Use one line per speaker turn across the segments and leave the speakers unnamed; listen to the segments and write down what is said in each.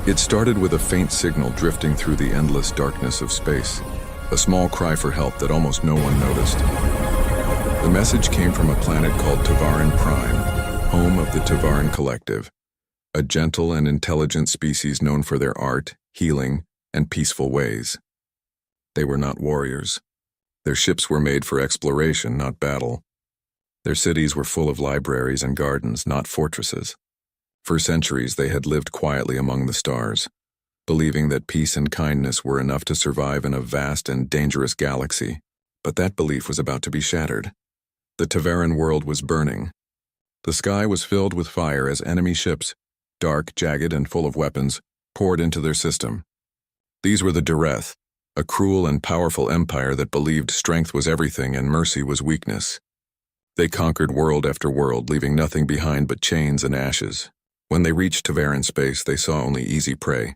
It started with a faint signal drifting through the endless darkness of space, a small cry for help that almost no one noticed. The message came from a planet called Tavaran Prime, home of the Tavaran Collective, a gentle and intelligent species known for their art, healing, and peaceful ways. They were not warriors. Their ships were made for exploration, not battle. Their cities were full of libraries and gardens, not fortresses. For centuries they had lived quietly among the stars, believing that peace and kindness were enough to survive in a vast and dangerous galaxy. But that belief was about to be shattered. The Tavaran world was burning. The sky was filled with fire as enemy ships, dark, jagged, and full of weapons, poured into their system. These were the Dureth, a cruel and powerful empire that believed strength was everything and mercy was weakness. They conquered world after world, leaving nothing behind but chains and ashes. When they reached Tavaran space, they saw only easy prey.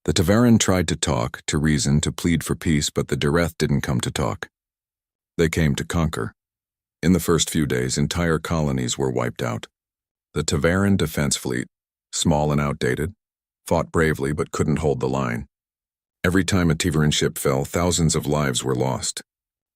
The Tavaran tried to talk, to reason, to plead for peace, but the Dureth didn't come to talk. They came to conquer. In the first few days, entire colonies were wiped out. The Tavaran defense fleet, small and outdated, fought bravely but couldn't hold the line. Every time a Tavaran ship fell, thousands of lives were lost.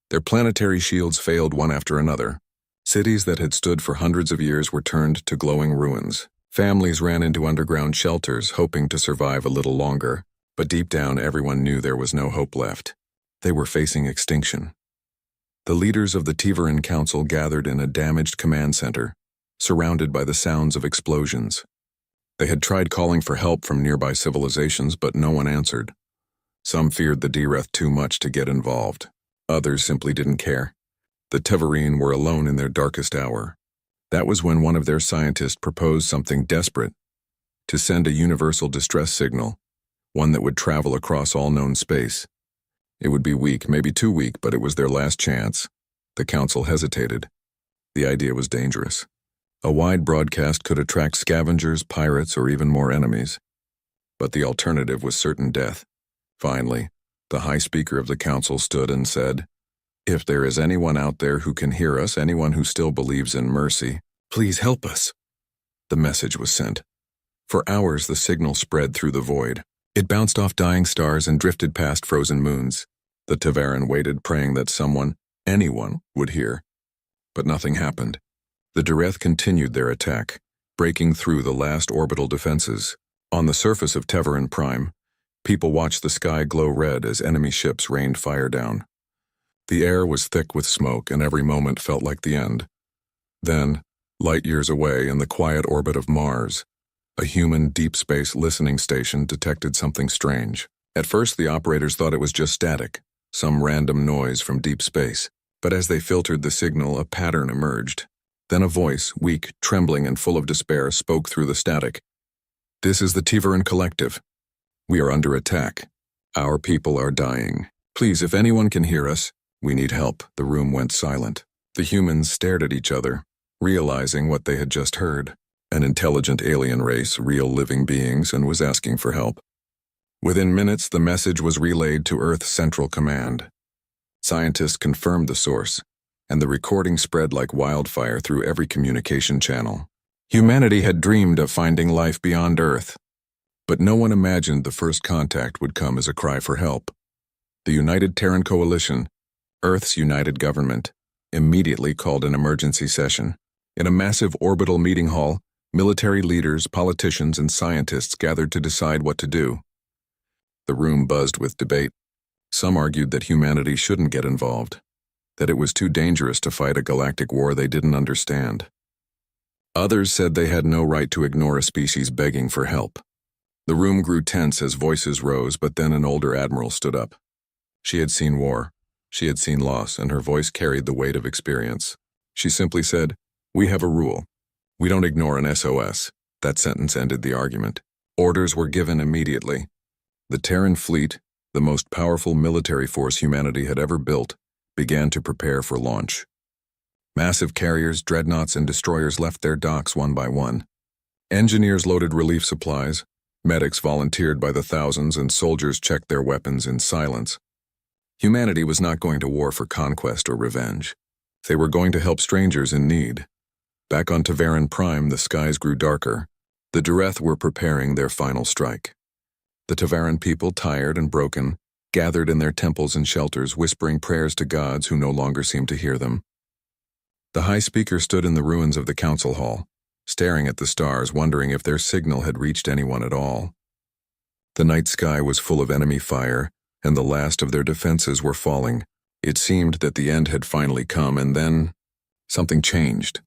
Their planetary shields failed one after another. Cities that had stood for hundreds of years were turned to glowing ruins. Families ran into underground shelters, hoping to survive a little longer, but deep down everyone knew there was no hope left. They were facing extinction. The leaders of the Tavaran Council gathered in a damaged command center, surrounded by the sounds of explosions. They had tried calling for help from nearby civilizations, but no one answered. Some feared the Dureth too much to get involved. Others simply didn't care. The Tavaran were alone in their darkest hour. That was when one of their scientists proposed something desperate: to send a universal distress signal, one that would travel across all known space. It would be weak, maybe too weak, but it was their last chance. The council hesitated. The idea was dangerous. A wide broadcast could attract scavengers, pirates, or even more enemies. But the alternative was certain death. Finally, the high speaker of the council stood and said, "If there is anyone out there who can hear us, anyone who still believes in mercy, please help us." The message was sent. For hours the signal spread through the void. It bounced off dying stars and drifted past frozen moons. The Tavaran waited, praying that someone, anyone, would hear. But nothing happened. The Dureth continued their attack, breaking through the last orbital defenses. On the surface of Tavaran Prime, people watched the sky glow red as enemy ships rained fire down. The air was thick with smoke, and every moment felt like the end. Then, light years away in the quiet orbit of Mars, a human deep space listening station detected something strange. At first, the operators thought it was just static, some random noise from deep space. But as they filtered the signal, a pattern emerged. Then a voice, weak, trembling, and full of despair, spoke through the static. "This is the Tavaran Collective. We are under attack. Our people are dying. Please, if anyone can hear us, we need help." The room went silent. The humans stared at each other, realizing what they had just heard. An intelligent alien race, real living beings, and was asking for help. Within minutes, the message was relayed to Earth's Central Command. Scientists confirmed the source, and the recording spread like wildfire through every communication channel. Humanity had dreamed of finding life beyond Earth, but no one imagined the first contact would come as a cry for help. The United Terran Coalition, Earth's united government, immediately called an emergency session. In a massive orbital meeting hall, military leaders, politicians, and scientists gathered to decide what to do. The room buzzed with debate. Some argued that humanity shouldn't get involved, that it was too dangerous to fight a galactic war they didn't understand. Others said they had no right to ignore a species begging for help. The room grew tense as voices rose, but then an older admiral stood up. She had seen war, she had seen loss, and her voice carried the weight of experience. She simply said, "We have a rule. We don't ignore an SOS." That sentence ended the argument. Orders were given immediately. The Terran fleet, the most powerful military force humanity had ever built, began to prepare for launch. Massive carriers, dreadnoughts, and destroyers left their docks one by one. Engineers loaded relief supplies, medics volunteered by the thousands, and soldiers checked their weapons in silence. Humanity was not going to war for conquest or revenge. They were going to help strangers in need. Back on Tavaran Prime, the skies grew darker. The Dureth were preparing their final strike. The Tavaran people, tired and broken, gathered in their temples and shelters, whispering prayers to gods who no longer seemed to hear them. The High Speaker stood in the ruins of the council hall, staring at the stars, wondering if their signal had reached anyone at all. The night sky was full of enemy fire, and the last of their defenses were falling. It seemed that the end had finally come, and then something changed.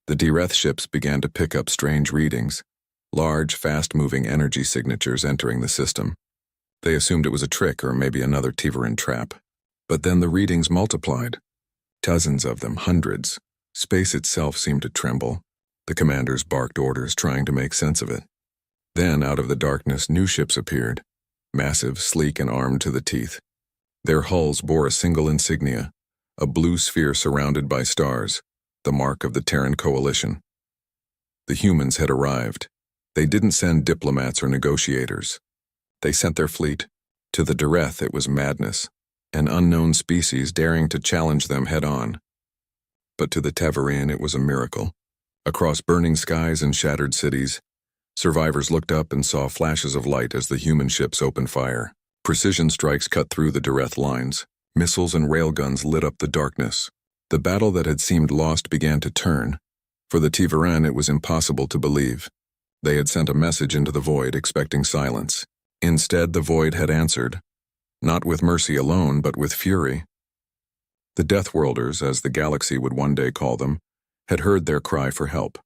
The Direth ships began to pick up strange readings, large, fast-moving energy signatures entering the system. They assumed it was a trick or maybe another Tivaran trap. But then the readings multiplied. Dozens of them, hundreds. Space itself seemed to tremble. The commanders barked orders, trying to make sense of it. Then, out of the darkness, new ships appeared, massive, sleek, and armed to the teeth. Their hulls bore a single insignia, a blue sphere surrounded by stars, the mark of the Terran coalition. The humans had arrived. They didn't send diplomats or negotiators. They sent their fleet. To the Direth, it was madness, an unknown species daring to challenge them head-on. But to the Tavaran, it was a miracle. Across burning skies and shattered cities, survivors looked up and saw flashes of light as the human ships opened fire. Precision strikes cut through the Direth lines. Missiles and railguns lit up the darkness. The battle that had seemed lost began to turn. For the Tivaran, it was impossible to believe. They had sent a message into the void, expecting silence. Instead, the void had answered, not with mercy alone, but with fury. The Deathworlders, as the galaxy would one day call them, had heard their cry for help.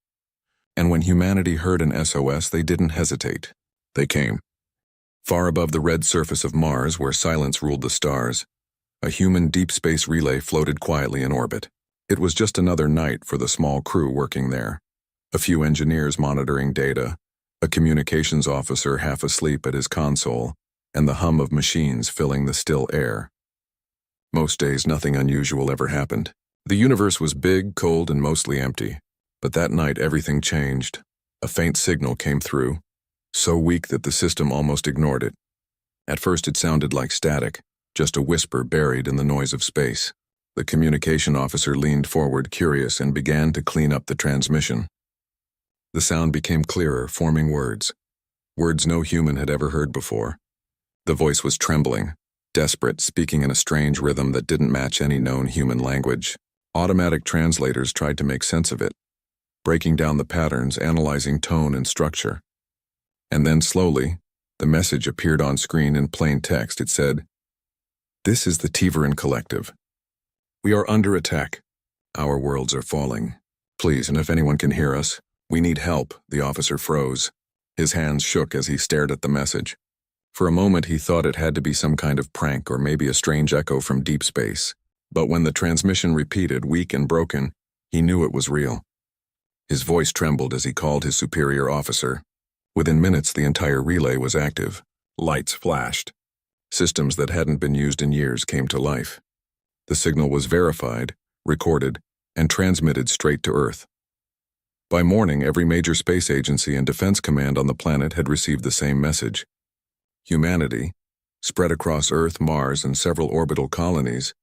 And when humanity heard an SOS, they didn't hesitate. They came. Far above the red surface of Mars, where silence ruled the stars, a human deep space relay floated quietly in orbit. It was just another night for the small crew working there. A few engineers monitoring data, a communications officer half asleep at his console, and the hum of machines filling the still air. Most days, nothing unusual ever happened. The universe was big, cold, and mostly empty. But that night, everything changed. A faint signal came through, so weak that the system almost ignored it. At first, it sounded like static, just a whisper buried in the noise of space. The communication officer leaned forward, curious, and began to clean up the transmission. The sound became clearer, forming words. Words no human had ever heard before. The voice was trembling, desperate, speaking in a strange rhythm that didn't match any known human language. Automatic translators tried to make sense of it, breaking down the patterns, analyzing tone and structure. And then slowly, the message appeared on screen in plain text. It said, "This is the Tivaran Collective. We are under attack. Our worlds are falling. Please, and if anyone can hear us, we need help." The officer froze. His hands shook as he stared at the message. For a moment, he thought it had to be some kind of prank or maybe a strange echo from deep space. But when the transmission repeated, weak and broken, he knew it was real. His voice trembled as he called his superior officer. Within minutes, the entire relay was active. Lights flashed. Systems that hadn't been used in years came to life. The signal was verified, recorded, and transmitted straight to Earth. By morning, every major space agency and defense command on the planet had received the same message. Humanity, spread across Earth, Mars, and several orbital colonies,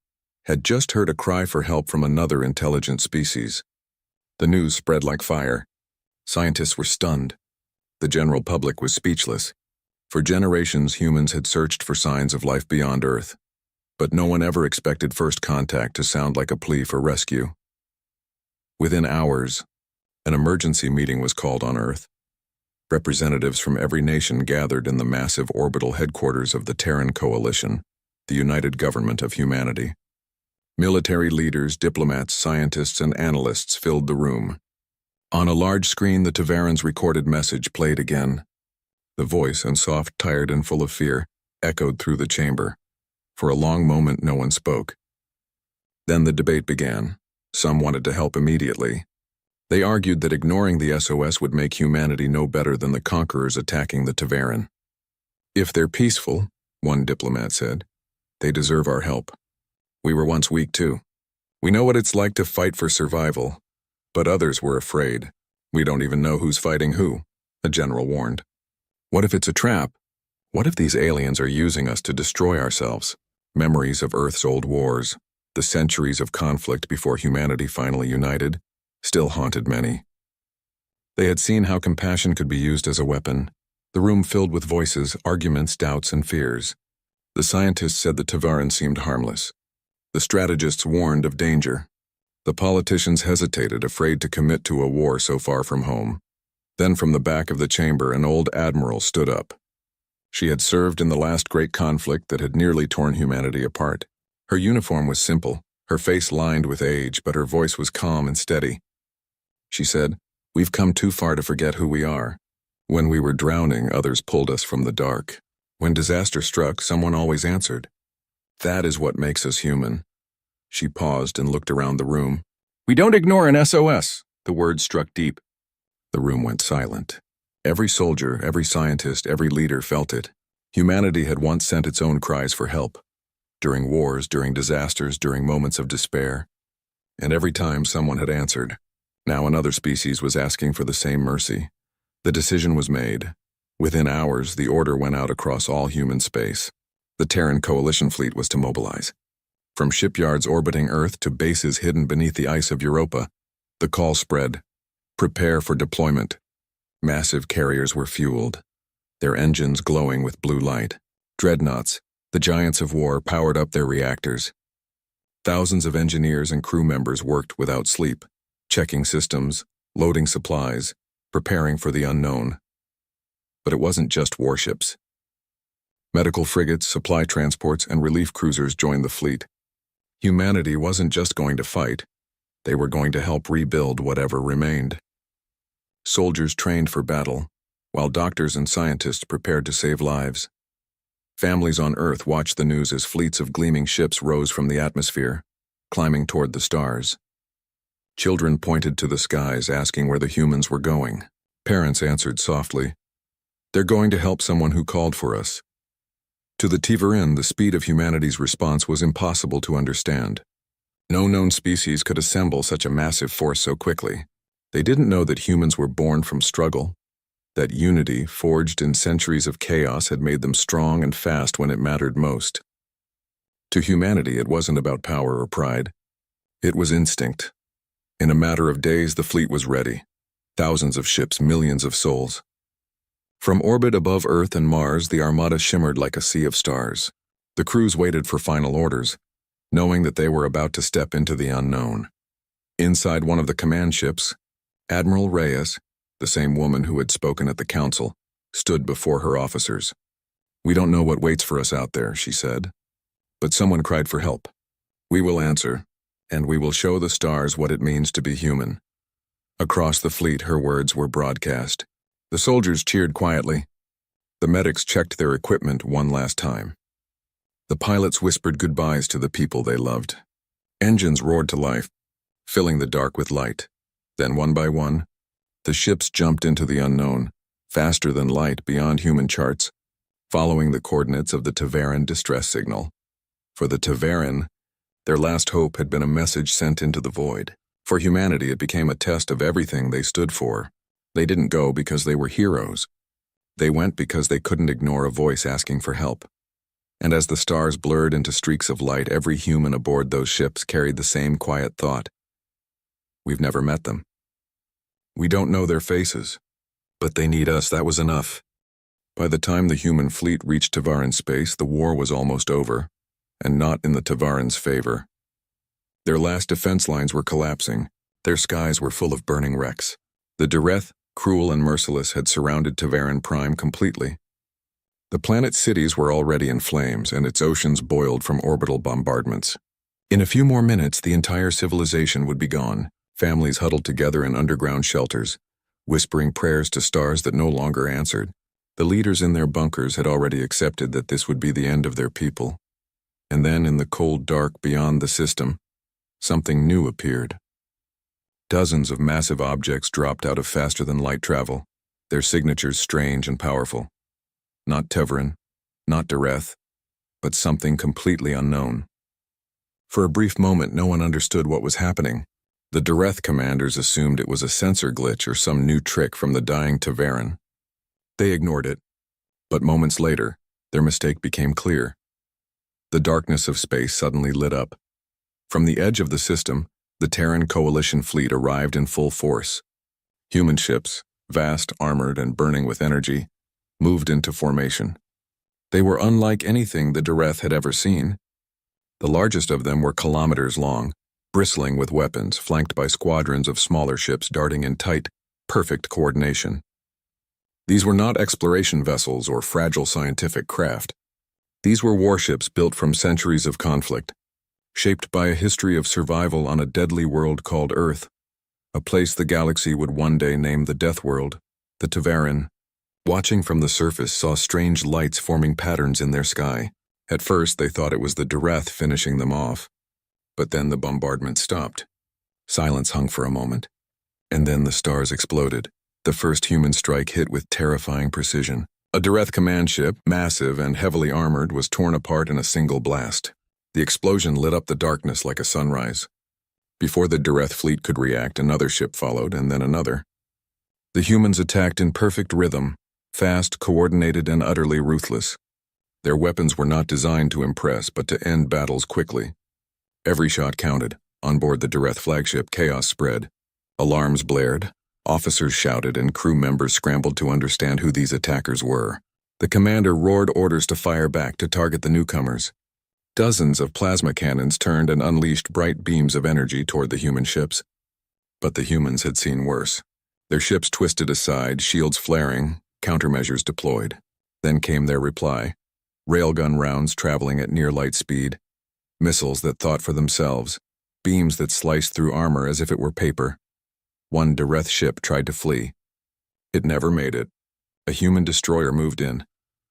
had just heard a cry for help from another intelligent species. The news spread like fire. Scientists were stunned. The general public was speechless. For generations, humans had searched for signs of life beyond Earth, but no one ever expected first contact to sound like a plea for rescue. Within hours, an emergency meeting was called on Earth. Representatives from every nation gathered in the massive orbital headquarters of the Terran Coalition, the United Government of Humanity. Military leaders, diplomats, scientists, and analysts filled the room. On a large screen, the Tavaran's recorded message played again. The voice, and soft, tired, and full of fear, echoed through the chamber. For a long moment, no one spoke. Then the debate began. Some wanted to help immediately. They argued that ignoring the SOS would make humanity no better than the conquerors attacking the Tavaran. "If they're peaceful," one diplomat said, "they deserve our help. We were once weak too. We know what it's like to fight for survival, but others were afraid. We don't even know who's fighting who," a general warned. "What if it's a trap? What if these aliens are using us to destroy ourselves?" Memories of Earth's old wars, the centuries of conflict before humanity finally united, still haunted many. They had seen how compassion could be used as a weapon, The room filled with voices, arguments, doubts, and fears. The scientists said the Tavaran seemed harmless. The strategists warned of danger. The politicians hesitated, afraid to commit to a war so far from home. Then from the back of the chamber, an old admiral stood up. She had served in the last great conflict that had nearly torn humanity apart. Her uniform was simple, her face lined with age, but her voice was calm and steady. She said, "We've come too far to forget who we are. When we were drowning, others pulled us from the dark. When disaster struck, someone always answered. That is what makes us human." She paused and looked around the room. "We don't ignore an SOS." The words struck deep. The room went silent. Every soldier, every scientist, every leader felt it. Humanity had once sent its own cries for help. During wars, during disasters, during moments of despair. And every time someone had answered. Now another species was asking for the same mercy. The decision was made. Within hours, the order went out across all human space. The Terran coalition fleet was to mobilize. From shipyards orbiting Earth to bases hidden beneath the ice of Europa, the call spread. Prepare for deployment. Massive carriers were fueled, their engines glowing with blue light. Dreadnoughts, the giants of war, powered up their reactors. Thousands of engineers and crew members worked without sleep, checking systems, loading supplies, preparing for the unknown. But it wasn't just warships. Medical frigates, supply transports, and relief cruisers joined the fleet. Humanity wasn't just going to fight. They were going to help rebuild whatever remained. Soldiers trained for battle, while doctors and scientists prepared to save lives. Families on Earth watched the news as fleets of gleaming ships rose from the atmosphere, climbing toward the stars. Children pointed to the skies, asking where the humans were going. Parents answered softly, "They're going to help someone who called for us." To the Tavaran, the speed of humanity's response was impossible to understand. No known species could assemble such a massive force so quickly. They didn't know that humans were born from struggle, that unity, forged in centuries of chaos, had made them strong and fast when it mattered most. To humanity, it wasn't about power or pride. It was instinct. In a matter of days, the fleet was ready. Thousands of ships, millions of souls. From orbit above Earth and Mars, the armada shimmered like a sea of stars. The crews waited for final orders, knowing that they were about to step into the unknown. Inside one of the command ships, Admiral Reyes, the same woman who had spoken at the council, stood before her officers. "We don't know what waits for us out there," she said. "But someone cried for help. We will answer, and we will show the stars what it means to be human." Across the fleet, her words were broadcast. The soldiers cheered quietly. The medics checked their equipment one last time. The pilots whispered goodbyes to the people they loved. Engines roared to life, filling the dark with light. Then, one by one, the ships jumped into the unknown, faster than light, beyond human charts, following the coordinates of the Tavaran distress signal. For the Tavaran, their last hope had been a message sent into the void. For humanity, it became a test of everything they stood for. They didn't go because they were heroes. They went because they couldn't ignore a voice asking for help. And as the stars blurred into streaks of light, every human aboard those ships carried the same quiet thought. We've never met them. We don't know their faces, but they need us. That was enough. By the time the human fleet reached Tavaran space, the war was almost over, and not in the Tavaran's favor. Their last defense lines were collapsing. Their skies were full of burning wrecks. The Dareth, cruel and merciless, had surrounded Tavaran Prime completely. The planet's cities were already in flames, and its oceans boiled from orbital bombardments. In a few more minutes, the entire civilization would be gone. Families huddled together in underground shelters, whispering prayers to stars that no longer answered. The leaders in their bunkers had already accepted that this would be the end of their people. And then, in the cold dark beyond the system, something new appeared. Dozens of massive objects dropped out of faster-than-light travel, their signatures strange and powerful. Not Tavaran, not Dareth, but something completely unknown. For a brief moment, no one understood what was happening. The Dareth commanders assumed it was a sensor glitch or some new trick from the dying Tavaran. They ignored it, but moments later, their mistake became clear. The darkness of space suddenly lit up. From the edge of the system, the Terran coalition fleet arrived in full force. Human ships, vast, armored, and burning with energy, moved into formation. They were unlike anything the Dareth had ever seen. The largest of them were kilometers long, bristling with weapons, flanked by squadrons of smaller ships darting in tight, perfect coordination. These were not exploration vessels or fragile scientific craft. These were warships built from centuries of conflict, shaped by a history of survival on a deadly world called Earth, a place the galaxy would one day name the Death World. The Tavaran, watching from the surface, saw strange lights forming patterns in their sky. At first, they thought it was the Dareth finishing them off. But then the bombardment stopped. Silence hung for a moment. And then the stars exploded. The first human strike hit with terrifying precision. A Dareth command ship, massive and heavily armored, was torn apart in a single blast. The explosion lit up the darkness like a sunrise. Before the Dareth fleet could react, another ship followed, and then another. The humans attacked in perfect rhythm, fast, coordinated, and utterly ruthless. Their weapons were not designed to impress, but to end battles quickly. Every shot counted. On board the Dareth flagship, chaos spread. Alarms blared, officers shouted, and crew members scrambled to understand who these attackers were. The commander roared orders to fire back to target the newcomers. Dozens of plasma cannons turned and unleashed bright beams of energy toward the human ships. But the humans had seen worse. Their ships twisted aside, shields flaring, countermeasures deployed. Then came their reply. Railgun rounds traveling at near light speed. Missiles that thought for themselves. Beams that sliced through armor as if it were paper. One Dareth ship tried to flee. It never made it. A human destroyer moved in,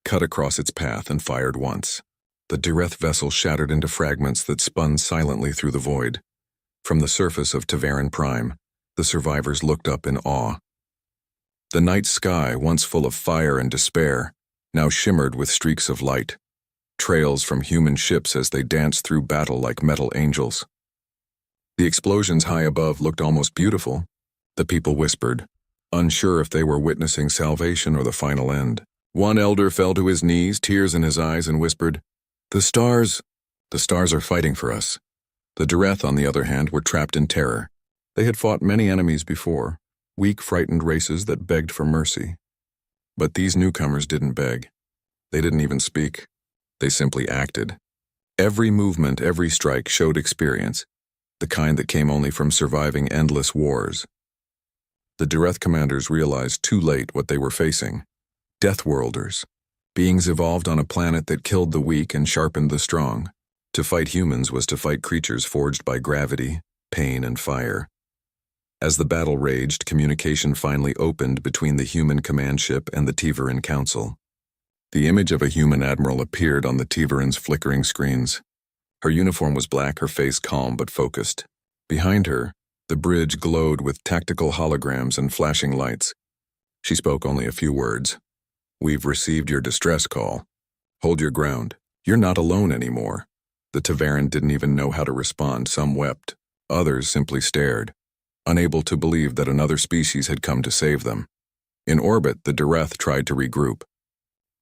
cut across its path, and fired once. The Dareth vessel shattered into fragments that spun silently through the void. From the surface of Tavaran Prime, the survivors looked up in awe. The night sky, once full of fire and despair, now shimmered with streaks of light, trails from human ships as they danced through battle like metal angels. The explosions high above looked almost beautiful. The people whispered, unsure if they were witnessing salvation or the final end. One elder fell to his knees, tears in his eyes, and whispered, The stars are fighting for us." The Dareth, on the other hand, were trapped in terror. They had fought many enemies before, weak, frightened races that begged for mercy. But these newcomers didn't beg. They didn't even speak. They simply acted. Every movement, every strike showed experience, the kind that came only from surviving endless wars. The Dareth commanders realized too late what they were facing. Deathworlders, beings evolved on a planet that killed the weak and sharpened the strong. To fight humans was to fight creatures forged by gravity, pain, and fire. As the battle raged, communication finally opened between the human command ship and the Tavaran Council. The image of a human admiral appeared on the Tavaran's flickering screens. Her uniform was black, her face calm but focused. Behind her, the bridge glowed with tactical holograms and flashing lights. She spoke only a few words. "We've received your distress call. Hold your ground. You're not alone anymore." The Tavaran didn't even know how to respond. Some wept. Others simply stared, unable to believe that another species had come to save them. In orbit, the Dareth tried to regroup.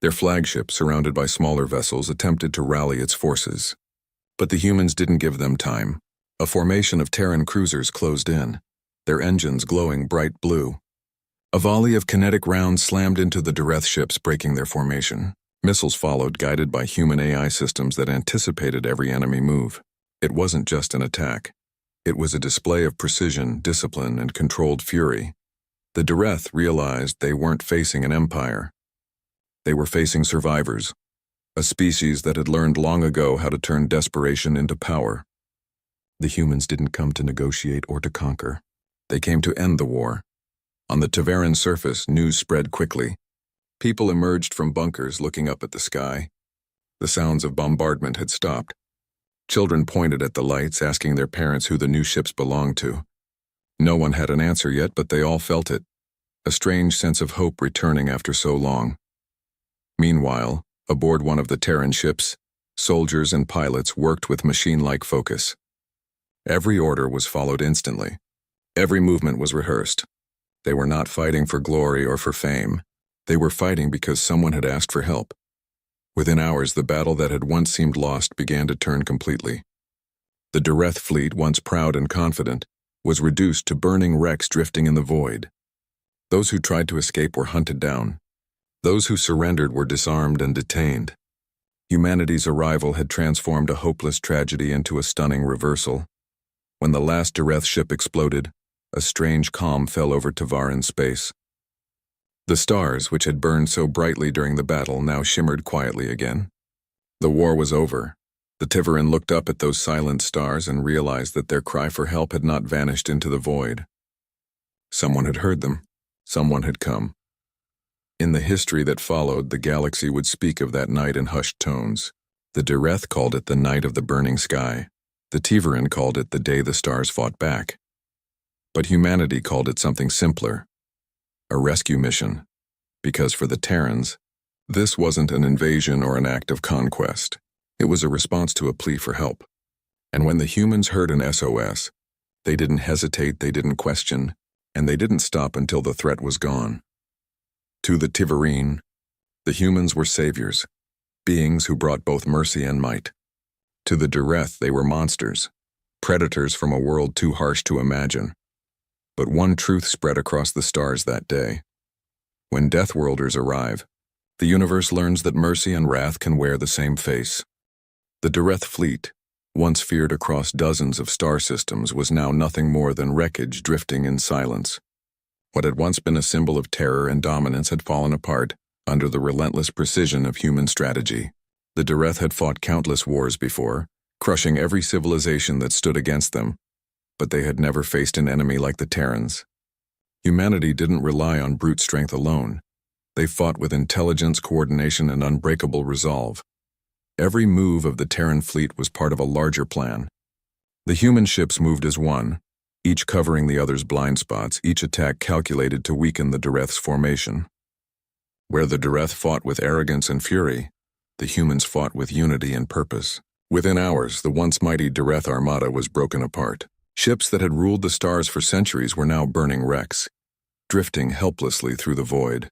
Their flagship, surrounded by smaller vessels, attempted to rally its forces. But the humans didn't give them time. A formation of Terran cruisers closed in, their engines glowing bright blue. A volley of kinetic rounds slammed into the Dareth ships, breaking their formation. Missiles followed, guided by human AI systems that anticipated every enemy move. It wasn't just an attack. It was a display of precision, discipline, and controlled fury. The Dareth realized they weren't facing an empire. They were facing survivors, a species that had learned long ago how to turn desperation into power. The humans didn't come to negotiate or to conquer. They came to end the war. On the Tavaran surface, news spread quickly. People emerged from bunkers looking up at the sky. The sounds of bombardment had stopped. Children pointed at the lights, asking their parents who the new ships belonged to. No one had an answer yet, but they all felt it, a strange sense of hope returning after so long. Meanwhile, aboard one of the Terran ships, soldiers and pilots worked with machine-like focus. Every order was followed instantly. Every movement was rehearsed. They were not fighting for glory or for fame. They were fighting because someone had asked for help. Within hours, the battle that had once seemed lost began to turn completely. The Dareth fleet, once proud and confident, was reduced to burning wrecks drifting in the void. Those who tried to escape were hunted down. Those who surrendered were disarmed and detained. Humanity's arrival had transformed a hopeless tragedy into a stunning reversal. When the last Dareth ship exploded, a strange calm fell over Tavaran space. The stars, which had burned so brightly during the battle, now shimmered quietly again. The war was over. The Tivaran looked up at those silent stars and realized that their cry for help had not vanished into the void. Someone had heard them. Someone had come. In the history that followed, the galaxy would speak of that night in hushed tones. The Dareth called it the night of the burning sky. The Tivaran called it the day the stars fought back. But humanity called it something simpler. A rescue mission. Because for the Terrans, this wasn't an invasion or an act of conquest. It was a response to a plea for help. And when the humans heard an SOS, they didn't hesitate, they didn't question, and they didn't stop until the threat was gone. To the Tivaran, the humans were saviors, beings who brought both mercy and might. To the Dareth, they were monsters, predators from a world too harsh to imagine. But one truth spread across the stars that day. When Deathworlders arrive, the universe learns that mercy and wrath can wear the same face. The Dareth fleet, once feared across dozens of star systems, was now nothing more than wreckage drifting in silence. What had once been a symbol of terror and dominance had fallen apart under the relentless precision of human strategy. The Dareth had fought countless wars before, crushing every civilization that stood against them, but they had never faced an enemy like the Terrans. Humanity didn't rely on brute strength alone. They fought with intelligence, coordination, and unbreakable resolve. Every move of the Terran fleet was part of a larger plan. The human ships moved as one, each covering the other's blind spots, each attack calculated to weaken the Dareth's formation. Where the Dareth fought with arrogance and fury, the humans fought with unity and purpose. Within hours, the once mighty Dareth armada was broken apart. Ships that had ruled the stars for centuries were now burning wrecks, drifting helplessly through the void.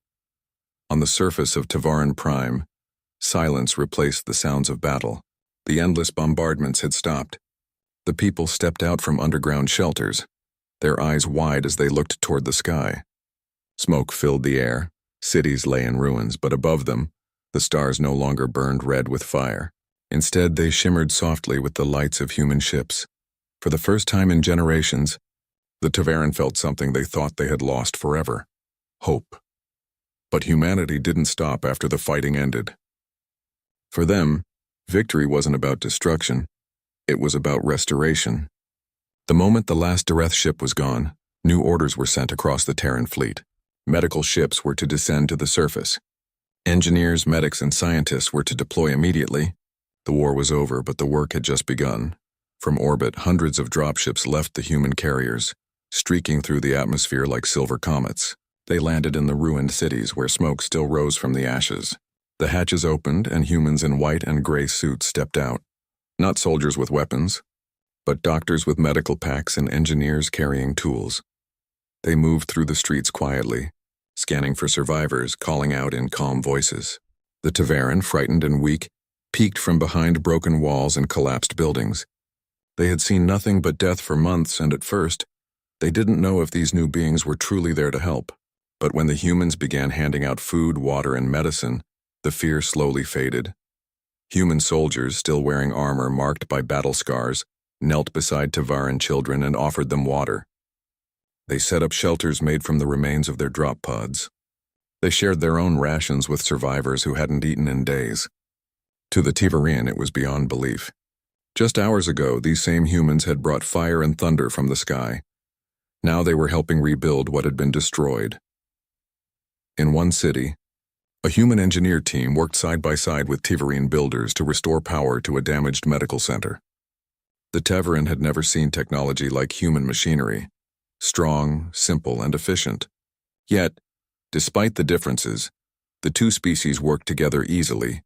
On the surface of Tavaran Prime, silence replaced the sounds of battle. The endless bombardments had stopped. The people stepped out from underground shelters, their eyes wide as they looked toward the sky. Smoke filled the air, cities lay in ruins, but above them, the stars no longer burned red with fire. Instead, they shimmered softly with the lights of human ships. For the first time in generations, the Tavaran felt something they thought they had lost forever: hope. But humanity didn't stop after the fighting ended. For them, victory wasn't about destruction, it was about restoration. The moment the last Dareth ship was gone, new orders were sent across the Terran fleet. Medical ships were to descend to the surface. Engineers, medics, and scientists were to deploy immediately. The war was over, but the work had just begun. From orbit, hundreds of dropships left the human carriers, streaking through the atmosphere like silver comets. They landed in the ruined cities where smoke still rose from the ashes. The hatches opened, and humans in white and gray suits stepped out. Not soldiers with weapons, but doctors with medical packs and engineers carrying tools. They moved through the streets quietly, scanning for survivors, calling out in calm voices. The Tavaran, frightened and weak, peeked from behind broken walls and collapsed buildings. They had seen nothing but death for months, and at first, they didn't know if these new beings were truly there to help. But when the humans began handing out food, water, and medicine, the fear slowly faded. Human soldiers, still wearing armor marked by battle scars, knelt beside Tavaran children and offered them water. They set up shelters made from the remains of their drop pods. They shared their own rations with survivors who hadn't eaten in days. To the Tavaran, it was beyond belief. Just hours ago, these same humans had brought fire and thunder from the sky. Now they were helping rebuild what had been destroyed. In one city, a human engineer team worked side by side with Tavaran builders to restore power to a damaged medical center. The Tavaran had never seen technology like human machinery, strong, simple, and efficient. Yet, despite the differences, the two species worked together easily,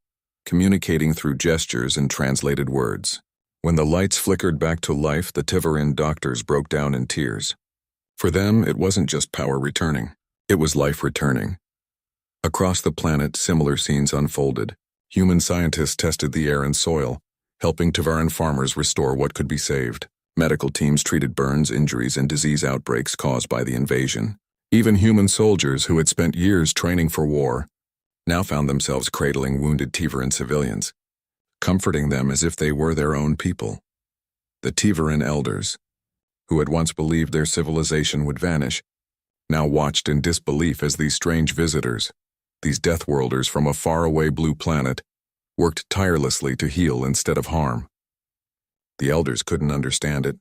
communicating through gestures and translated words. When the lights flickered back to life, the Tavaran doctors broke down in tears. For them, it wasn't just power returning, it was life returning. Across the planet, similar scenes unfolded. Human scientists tested the air and soil, helping Tavaran farmers restore what could be saved. Medical teams treated burns, injuries, and disease outbreaks caused by the invasion. Even human soldiers who had spent years training for war now found themselves cradling wounded Tivaran civilians, comforting them as if they were their own people. The Tivaran elders, who had once believed their civilization would vanish, now watched in disbelief as these strange visitors, these deathworlders from a faraway blue planet, worked tirelessly to heal instead of harm. The elders couldn't understand it.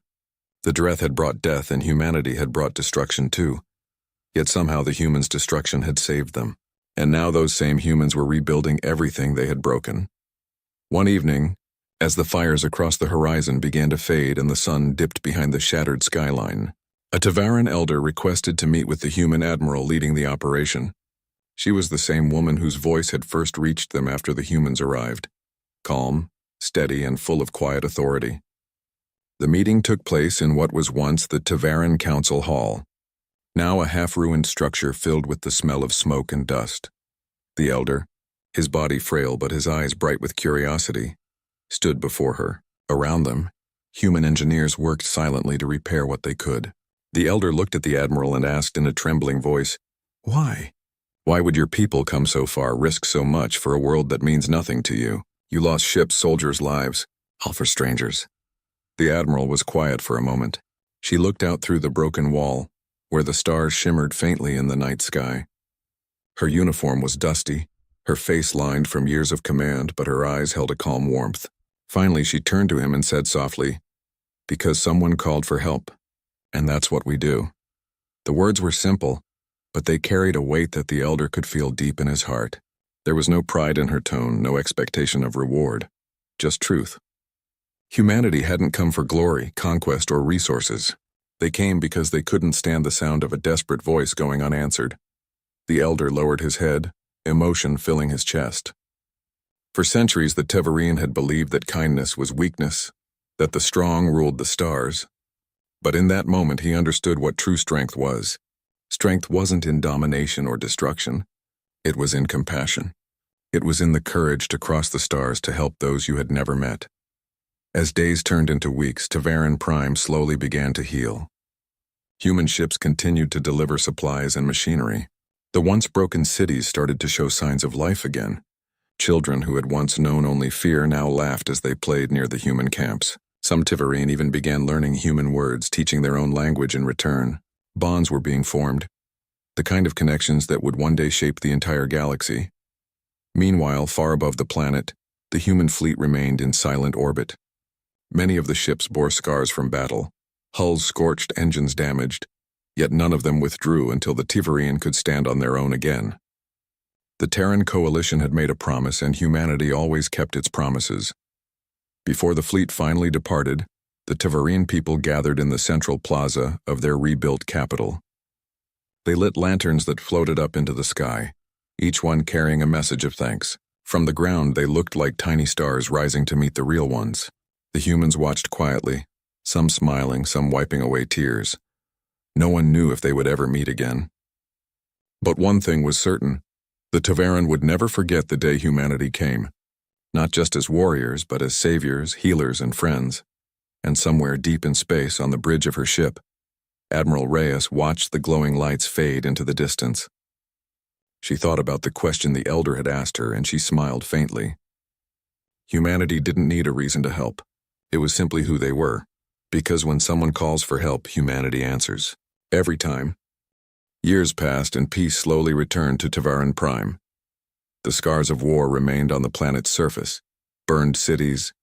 The Dreth had brought death and humanity had brought destruction too. Yet somehow the humans' destruction had saved them, and now those same humans were rebuilding everything they had broken. One evening, as the fires across the horizon began to fade and the sun dipped behind the shattered skyline, a Tivaran elder requested to meet with the human admiral leading the operation. She was the same woman whose voice had first reached them after the humans arrived, calm, steady, and full of quiet authority. The meeting took place in what was once the Tivaran Council Hall, now a half-ruined structure filled with the smell of smoke and dust. The elder, his body frail but his eyes bright with curiosity, stood before her. Around them, human engineers worked silently to repair what they could. The elder looked at the admiral and asked in a trembling voice, "Why? Why would your people come so far, risk so much for a world that means nothing to you? You lost ships, soldiers' lives, all for strangers." The admiral was quiet for a moment. She looked out through the broken wall, where the stars shimmered faintly in the night sky. Her uniform was dusty, her face lined from years of command, but her eyes held a calm warmth. Finally, she turned to him and said softly, "Because someone called for help, and that's what we do." The words were simple, but they carried a weight that the elder could feel deep in his heart. There was no pride in her tone, no expectation of reward, just truth. Humanity hadn't come for glory, conquest, or resources. They came because they couldn't stand the sound of a desperate voice going unanswered. The elder lowered his head, emotion filling his chest. For centuries, the Tivaran had believed that kindness was weakness, that the strong ruled the stars. But in that moment, he understood what true strength was. Strength wasn't in domination or destruction. It was in compassion. It was in the courage to cross the stars to help those you had never met. As days turned into weeks, Tivaran Prime slowly began to heal. Human ships continued to deliver supplies and machinery. The once broken cities started to show signs of life again. Children who had once known only fear now laughed as they played near the human camps. Some Tivaran even began learning human words, teaching their own language in return. Bonds were being formed, the kind of connections that would one day shape the entire galaxy. Meanwhile, far above the planet, the human fleet remained in silent orbit. Many of the ships bore scars from battle, hulls scorched, engines damaged, yet none of them withdrew until the Tivaran could stand on their own again. The Terran coalition had made a promise, and humanity always kept its promises. Before the fleet finally departed, the Tivaran people gathered in the central plaza of their rebuilt capital. They lit lanterns that floated up into the sky, each one carrying a message of thanks. From the ground, they looked like tiny stars rising to meet the real ones. The humans watched quietly, some smiling, some wiping away tears. No one knew if they would ever meet again. But one thing was certain: the Tivaran would never forget the day humanity came, not just as warriors, but as saviors, healers, and friends. And somewhere deep in space, on the bridge of her ship, Admiral Reyes watched the glowing lights fade into the distance. She thought about the question the elder had asked her, and she smiled faintly. Humanity didn't need a reason to help. It was simply who they were, because when someone calls for help, humanity answers. Every time. Years passed and peace slowly returned to Tivaran Prime. The scars of war remained on the planet's surface, burned cities,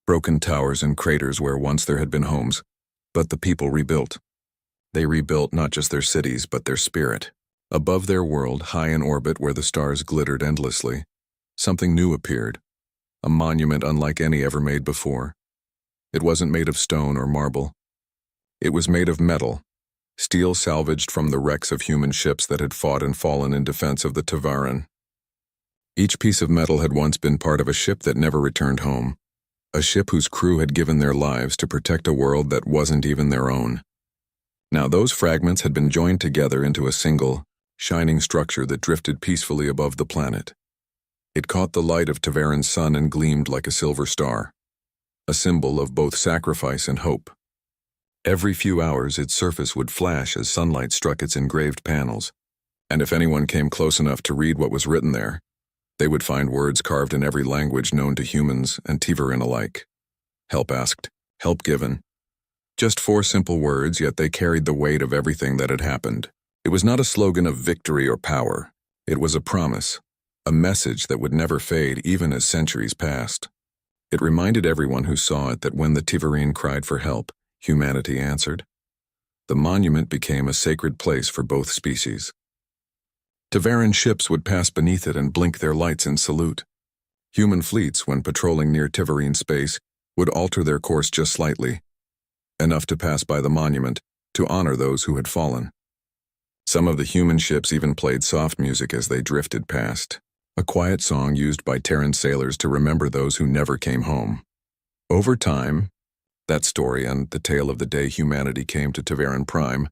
broken towers and craters where once there had been homes, but the people rebuilt. They rebuilt not just their cities, but their spirit. Above their world, high in orbit where the stars glittered endlessly, something new appeared, a monument unlike any ever made before. It wasn't made of stone or marble. It was made of metal, steel salvaged from the wrecks of human ships that had fought and fallen in defense of the Tivaran. Each piece of metal had once been part of a ship that never returned home, a ship whose crew had given their lives to protect a world that wasn't even their own. Now those fragments had been joined together into a single, shining structure that drifted peacefully above the planet. It caught the light of Tivaran's sun and gleamed like a silver star, a symbol of both sacrifice and hope. Every few hours, its surface would flash as sunlight struck its engraved panels, and if anyone came close enough to read what was written there, They would find words carved in every language known to humans and Tivarin alike. Help asked, help given. Just 4 simple words, yet they carried the weight of everything that had happened. It was not a slogan of victory or power. It was a promise, a message that would never fade even as centuries passed. It reminded everyone who saw it that when the Tivarin cried for help, humanity answered. The monument became a sacred place for both species. Tivarin ships would pass beneath it and blink their lights in salute. Human fleets, when patrolling near Tivarin space, would alter their course just slightly, enough to pass by the monument, to honor those who had fallen. Some of the human ships even played soft music as they drifted past, a quiet song used by Terran sailors to remember those who never came home. Over time, that story and the tale of the day humanity came to Tivarin Prime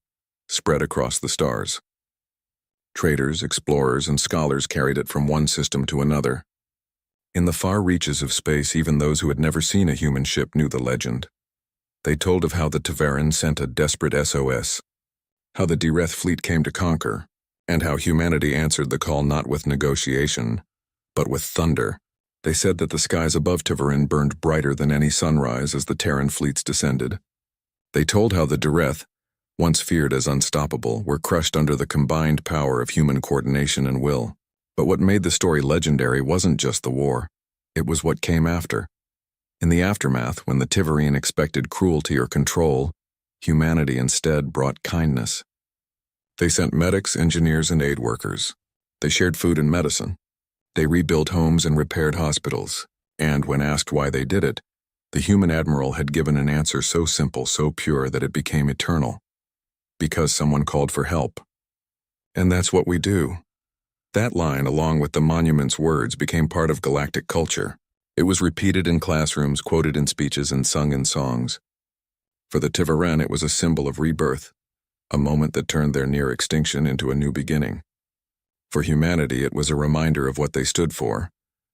spread across the stars. Traders, explorers, and scholars carried it from one system to another. In the far reaches of space, even those who had never seen a human ship knew the legend. They told of how the Tivarin sent a desperate SOS, how the Direth fleet came to conquer, and how humanity answered the call not with negotiation, but with thunder. They said that the skies above Tivarin burned brighter than any sunrise as the Terran fleets descended. They told how the Direth, once feared as unstoppable, were crushed under the combined power of human coordination and will. But what made the story legendary wasn't just the war. It was what came after. In the aftermath, when the Tivarin expected cruelty or control, humanity instead brought kindness. They sent medics, engineers, and aid workers. They shared food and medicine. They rebuilt homes and repaired hospitals. And when asked why they did it, the human admiral had given an answer so simple, so pure that it became eternal. Because someone called for help. And that's what we do. That line, along with the monument's words, became part of galactic culture. It was repeated in classrooms, quoted in speeches, and sung in songs. For the Tivarin, it was a symbol of rebirth, a moment that turned their near extinction into a new beginning. For humanity, it was a reminder of what they stood for.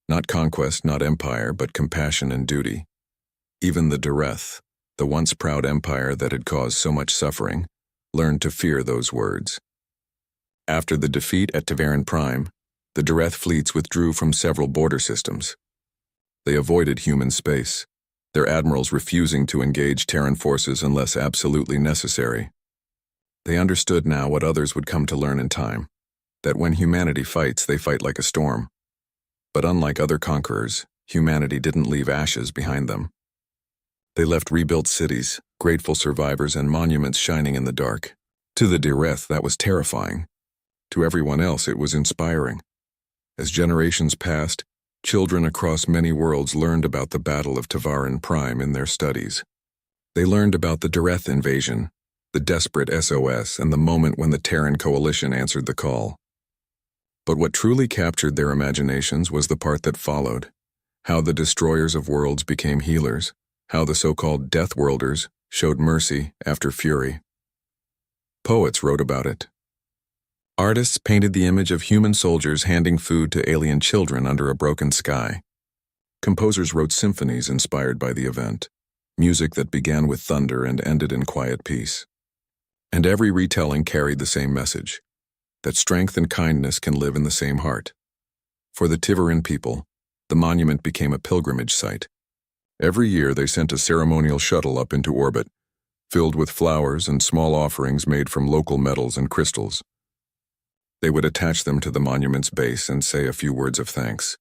Not conquest, not empire, but compassion and duty. Even the Direth, the once proud empire that had caused so much suffering, learned to fear those words. After the defeat at Tivarin Prime, the Direth fleets withdrew from several border systems. They avoided human space, their admirals refusing to engage Terran forces unless absolutely necessary. They understood now what others would come to learn in time, that when humanity fights, they fight like a storm. But unlike other conquerors, humanity didn't leave ashes behind them. They left rebuilt cities, grateful survivors, and monuments shining in the dark. To the Direth, that was terrifying. To everyone else, it was inspiring. As generations passed, children across many worlds learned about the Battle of Tivarin Prime in their studies. They learned about the Direth invasion, the desperate SOS, and the moment when the Terran coalition answered the call. But what truly captured their imaginations was the part that followed, how the destroyers of worlds became healers, how the so-called Death Worlders showed mercy after fury. Poets wrote about it. Artists painted the image of human soldiers handing food to alien children under a broken sky. Composers wrote symphonies inspired by the event, music that began with thunder and ended in quiet peace. And every retelling carried the same message, that strength and kindness can live in the same heart. For the Tivarin people, the monument became a pilgrimage site. Every year they sent a ceremonial shuttle up into orbit, filled with flowers and small offerings made from local metals and crystals. They would attach them to the monument's base and say a few words of thanks,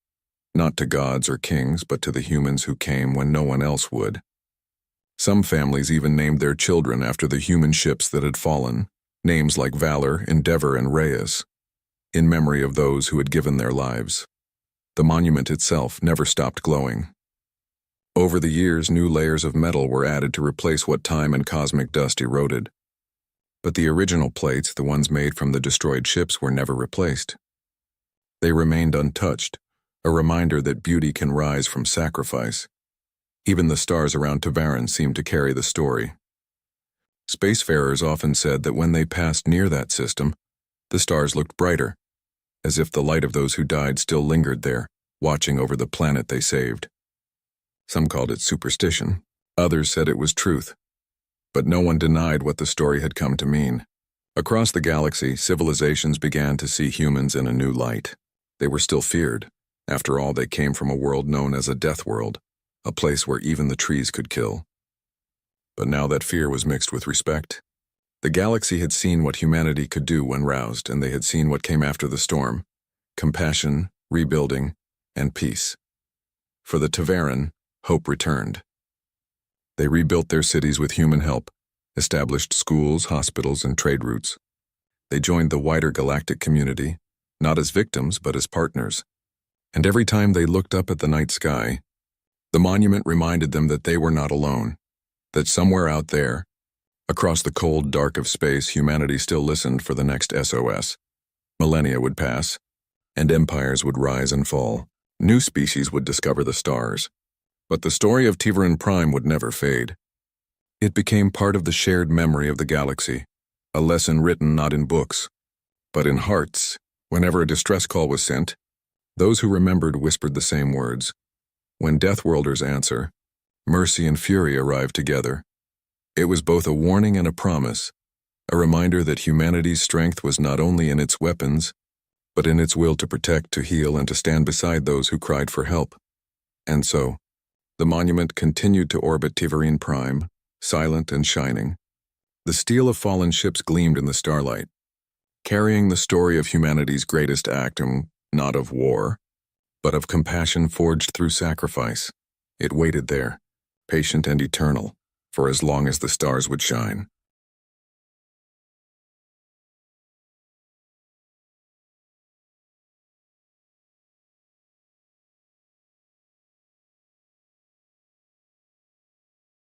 not to gods or kings, but to the humans who came when no one else would. Some families even named their children after the human ships that had fallen, names like Valor, Endeavor, and Reyes, in memory of those who had given their lives. The monument itself never stopped glowing. Over the years, new layers of metal were added to replace what time and cosmic dust eroded. But the original plates, the ones made from the destroyed ships, were never replaced. They remained untouched, a reminder that beauty can rise from sacrifice. Even the stars around Tivarin seemed to carry the story. Spacefarers often said that when they passed near that system, the stars looked brighter, as if the light of those who died still lingered there, watching over the planet they saved. Some called it superstition, others said it was truth. But no one denied what the story had come to mean. Across the galaxy, civilizations began to see humans in a new light. They were still feared, After all, they came from a world known as a death world, a place where even the trees could kill. But now that fear was mixed with respect. The galaxy had seen what humanity could do when roused, and they had seen what came after the storm: compassion, rebuilding, and peace. For the Tavaran, hope returned. They rebuilt their cities with human help, established schools, hospitals, and trade routes. They joined the wider galactic community, not as victims but as partners. And every time they looked up at the night sky, the monument reminded them that they were not alone, that somewhere out there, across the cold dark of space, humanity still listened for the next SOS. Millennia would pass, and empires would rise and fall. New species would discover the stars. But the story of Tavaran Prime would never fade. It became part of the shared memory of the galaxy, a lesson written not in books, but in hearts. Whenever a distress call was sent, those who remembered whispered the same words. When Deathworlders answer, mercy and fury arrive together. It was both a warning and a promise, a reminder that humanity's strength was not only in its weapons, but in its will to protect, to heal, and to stand beside those who cried for help. And so, the monument continued to orbit Tavaran Prime, silent and shining. The steel of fallen ships gleamed in the starlight, carrying the story of humanity's greatest act, not of war, but of compassion forged through sacrifice. It waited there, patient and eternal, for as long as the stars would shine.